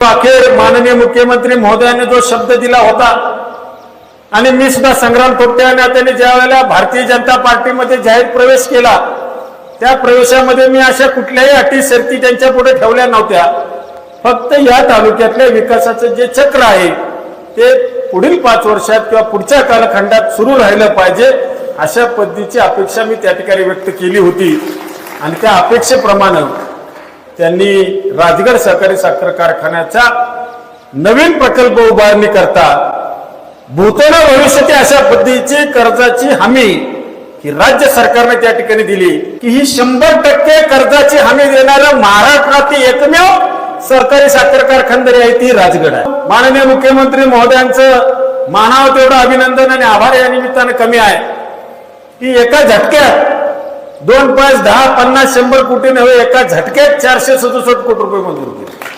अखेर माननीय मुख्यमंत्री महोदयांनी जो शब्द दिला होता आणि मी सुद्धा संग्राम थोपटे या नात्याने ज्या वेळेला भारतीय जनता पार्टीमध्ये जाहीर प्रवेश केला त्या प्रवेशामध्ये मी अशा कुठल्याही अटी शर्ती त्यांच्या पुढे ठेवल्या नव्हत्या। फक्त या तालुक्यातल्या विकासाचं जे चक्र आहे ते पुढील 5 वर्षात किंवा पुढच्या कालखंडात सुरू राहिलं पाहिजे अशा पद्धतीची अपेक्षा मी त्या ठिकाणी व्यक्त केली होती आणि त्या अपेक्षेप्रमाणे त्यांनी राजगड सहकारी साखर कारखान्याचा नवीन प्रकल्प उभारणी करता भूतल भविष्यातील अशा पद्धतीची कर्जाची हमी ही राज्य सरकारने त्या ठिकाणी दिली की ही 100% कर्जाची हमी देणारं महाराष्ट्रातील एकमेव सरकारी साखर कारखानदारी आहे ती राजगड आहे। माननीय मुख्यमंत्री महोदयांचं मानावं तेवढं अभिनंदन आणि आभार या निमित्तानं कमी आहे की एका झटक्यात 2, 5, 10, 50, 100 कोटी नव्हे एका झटक्यात 467 कोटी रुपये मंजूर केले।